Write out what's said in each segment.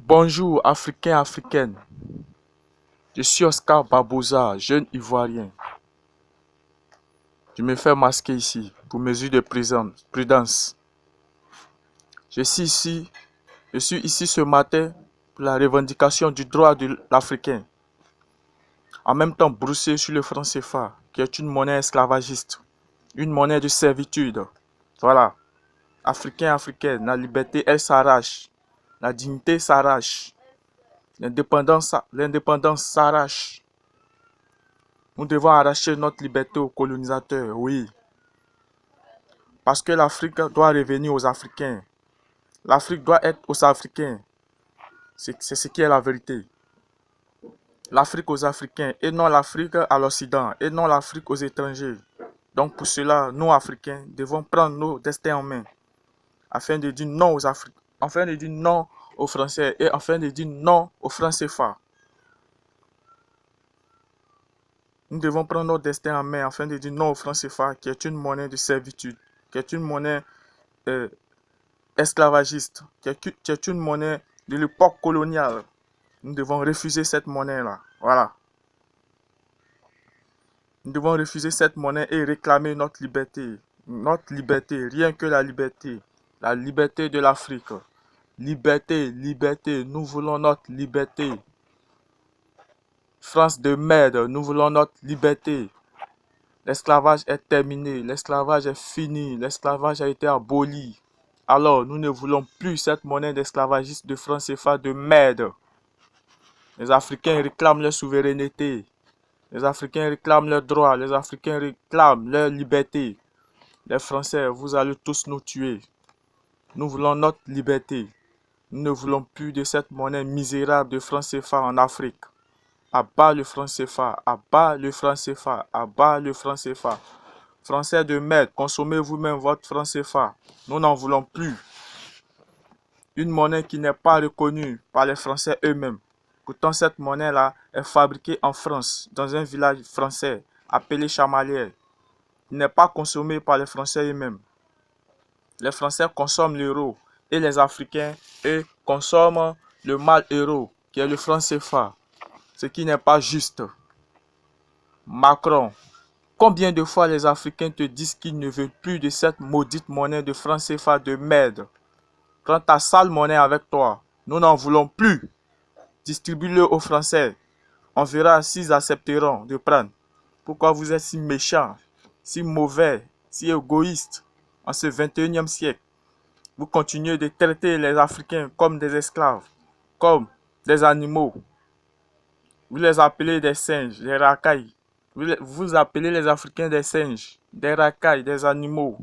Bonjour Africains, Africaines. Je suis Oscar Barbosa, jeune Ivoirien. Je me fais masquer ici pour mesure de prudence. Je suis ici ce matin pour la revendication du droit de l'Africain. En même temps brousser sur le franc CFA, qui est une monnaie esclavagiste, une monnaie de servitude. Voilà. Africains, Africaines, la liberté, elle s'arrache. La dignité s'arrache. L'indépendance s'arrache. Nous devons arracher notre liberté aux colonisateurs, oui. Parce que l'Afrique doit revenir aux Africains. L'Afrique doit être aux Africains. C'est ce qui est la vérité. L'Afrique aux Africains et non l'Afrique à l'Occident et non l'Afrique aux étrangers. Donc pour cela, nous Africains devons prendre nos destins en main afin de dire non aux Africains, afin de dire non aux Français et afin de dire non aux francs CFA. Nous devons prendre notre destin en main afin de dire non au franc CFA qui est une monnaie de servitude, qui est une monnaie esclavagiste, qui est une monnaie de l'époque coloniale. Nous devons refuser cette monnaie-là. Voilà. Nous devons refuser cette monnaie et réclamer notre liberté. Notre liberté, rien que la liberté. La liberté de l'Afrique. Liberté, liberté, nous voulons notre liberté. France de merde, nous voulons notre liberté. L'esclavage est terminé, l'esclavage est fini, l'esclavage a été aboli. Alors, nous ne voulons plus cette monnaie d'esclavagiste de franc CFA de merde. Les Africains réclament leur souveraineté. Les Africains réclament leurs droits. Les Africains réclament leur liberté. Les Français, vous allez tous nous tuer. Nous voulons notre liberté. Nous ne voulons plus de cette monnaie misérable de franc CFA en Afrique. À bas le franc CFA, à bas le franc CFA, à bas le franc CFA. Français de merde, consommez vous-même votre franc CFA. Nous n'en voulons plus. Une monnaie qui n'est pas reconnue par les Français eux-mêmes. Pourtant, cette monnaie-là est fabriquée en France, dans un village français appelé Chamalières. Il n'est pas consommé par les Français eux-mêmes. Les Français consomment l'euro et les Africains, eux, consomment le mal euro, qui est le franc CFA. Ce qui n'est pas juste. Macron, combien de fois les Africains te disent qu'ils ne veulent plus de cette maudite monnaie de franc CFA de merde? Prends ta sale monnaie avec toi. Nous n'en voulons plus. Distribue-le aux Français. On verra s'ils accepteront de prendre. Pourquoi vous êtes si méchants, si mauvais, si égoïstes en ce 21e siècle? Vous continuez de traiter les Africains comme des esclaves, comme des animaux. Vous les appelez des singes, des racailles. Vous appelez les Africains des singes, des racailles, des animaux.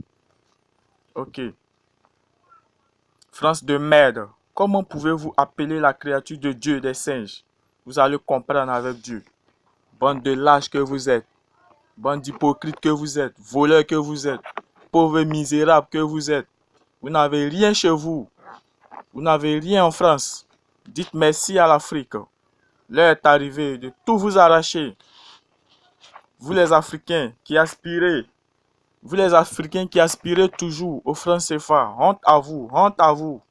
Ok. France de merde. Comment pouvez-vous appeler la créature de Dieu des singes? Vous allez comprendre avec Dieu. Bande de lâches que vous êtes. Bande d'hypocrites que vous êtes. Voleurs que vous êtes. Pauvres misérables que vous êtes. Vous n'avez rien chez vous. Vous n'avez rien en France. Dites merci à l'Afrique. L'heure est arrivée de tout vous arracher. Vous les Africains qui aspirez. Vous les Africains qui aspirez toujours au franc CFA. Honte à vous. Honte à vous.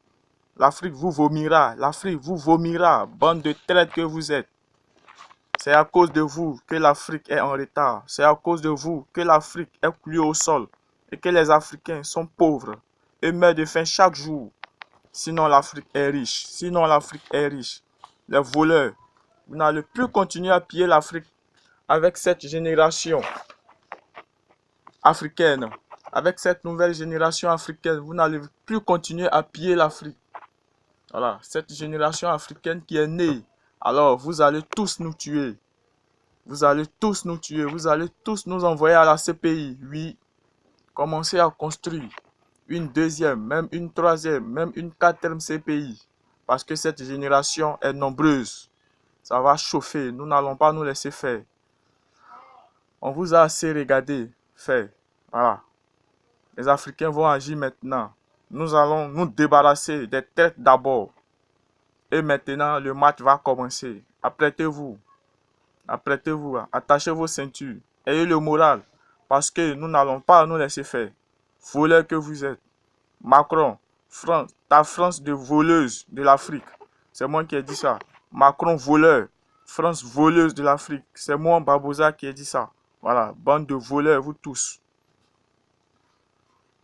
L'Afrique vous vomira. L'Afrique vous vomira. Bande de traîtres que vous êtes. C'est à cause de vous que l'Afrique est en retard. C'est à cause de vous que l'Afrique est coulée au sol. Et que les Africains sont pauvres. Et meurent de faim chaque jour. Sinon l'Afrique est riche. Sinon l'Afrique est riche. Les voleurs. Vous n'allez plus continuer à piller l'Afrique avec cette génération africaine. Avec cette nouvelle génération africaine, vous n'allez plus continuer à piller l'Afrique. Voilà, cette génération africaine qui est née. Alors, vous allez tous nous tuer. Vous allez tous nous tuer. Vous allez tous nous envoyer à la CPI. Oui, commencez à construire une deuxième, même une troisième, même une quatrième CPI. Parce que cette génération est nombreuse. Ça va chauffer. Nous n'allons pas nous laisser faire. On vous a assez regardé faire. Voilà. Les Africains vont agir maintenant. Nous allons nous débarrasser des têtes d'abord. Et maintenant, le match va commencer. Apprêtez-vous. Apprêtez-vous. Attachez vos ceintures. Ayez le moral. Parce que nous n'allons pas nous laisser faire. Voleurs que vous êtes. Macron, France, ta France de voleuse de l'Afrique. C'est moi qui ai dit ça. Macron voleur. France voleuse de l'Afrique. C'est moi, Barbouza, qui ai dit ça. Voilà, bande de voleurs, vous tous.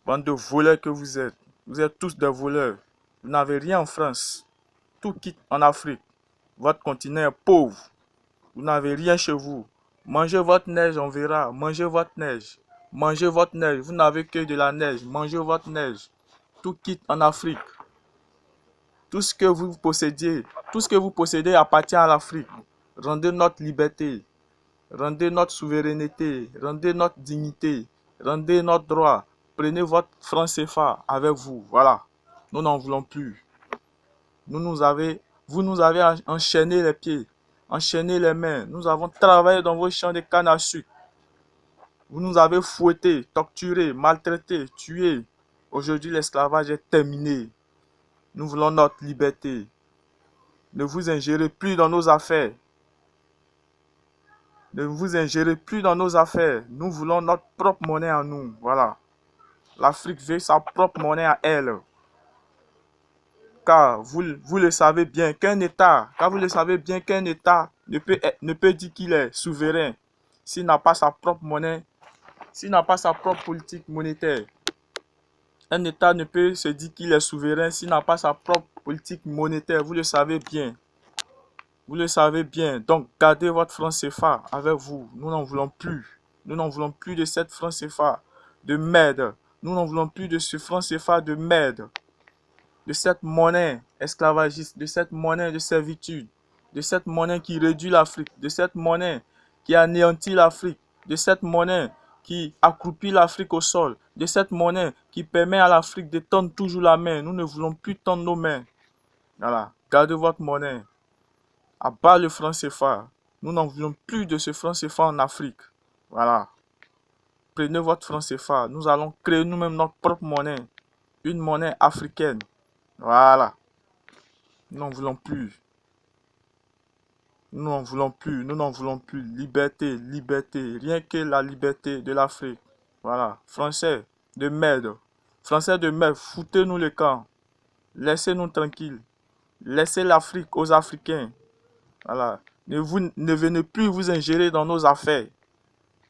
Bande de voleurs que vous êtes. Vous êtes tous des voleurs. Vous n'avez rien en France. Tout quitte en Afrique. Votre continent est pauvre. Vous n'avez rien chez vous. Mangez votre neige, on verra. Mangez votre neige. Mangez votre neige. Vous n'avez que de la neige. Mangez votre neige. Tout quitte en Afrique. Tout ce que vous possédez appartient à l'Afrique. Rendez notre liberté. Rendez notre souveraineté. Rendez notre dignité. Rendez notre droit. Prenez votre franc CFA avec vous. Voilà. Nous n'en voulons plus. Vous nous avez enchaîné les pieds, enchaîné les mains. Nous avons travaillé dans vos champs de canne à sucre. Vous nous avez fouettés, torturés, maltraités, tués. Aujourd'hui, l'esclavage est terminé. Nous voulons notre liberté. Ne vous ingérez plus dans nos affaires. Ne vous ingérez plus dans nos affaires. Nous voulons notre propre monnaie à nous. Voilà. L'Afrique veut sa propre monnaie à elle. Car vous le savez bien qu'un État, ne peut dire qu'il est souverain s'il n'a pas sa propre monnaie, s'il n'a pas sa propre politique monétaire. Un État ne peut se dire qu'il est souverain s'il n'a pas sa propre politique monétaire. Vous le savez bien. Vous le savez bien. Donc, gardez votre franc CFA avec vous. Nous n'en voulons plus. Nous n'en voulons plus de cette franc CFA de merde. Nous n'en voulons plus de ce franc CFA de merde. De cette monnaie esclavagiste, de cette monnaie de servitude, de cette monnaie qui réduit l'Afrique, de cette monnaie qui anéantit l'Afrique, de cette monnaie qui accroupit l'Afrique au sol, de cette monnaie qui permet à l'Afrique de tendre toujours la main. Nous ne voulons plus tendre nos mains. Voilà, gardez votre monnaie. À bas le franc CFA. Nous n'en voulons plus de ce franc CFA en Afrique. Voilà. Prenez votre franc CFA. Nous allons créer nous-mêmes notre propre monnaie. Une monnaie africaine. Voilà. Nous n'en voulons plus. Nous n'en voulons plus. Nous n'en voulons plus. Liberté, liberté. Rien que la liberté de l'Afrique. Voilà. Français de merde. Français de merde. Foutez-nous le camp. Laissez-nous tranquilles. Laissez l'Afrique aux Africains. Voilà. Ne venez plus vous ingérer dans nos affaires.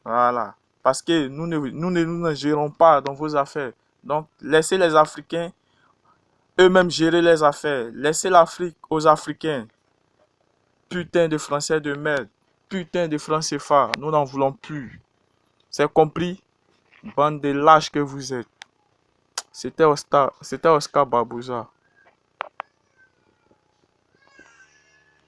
Voilà. Parce que nous ne nous ingérons pas dans vos affaires. Donc, laissez les Africains eux-mêmes gérer les affaires. Laissez l'Afrique aux Africains. Putain de Français de merde. Putain de francs CFA. Nous n'en voulons plus. C'est compris? Bande de lâches que vous êtes. C'était Oscar Barbouza.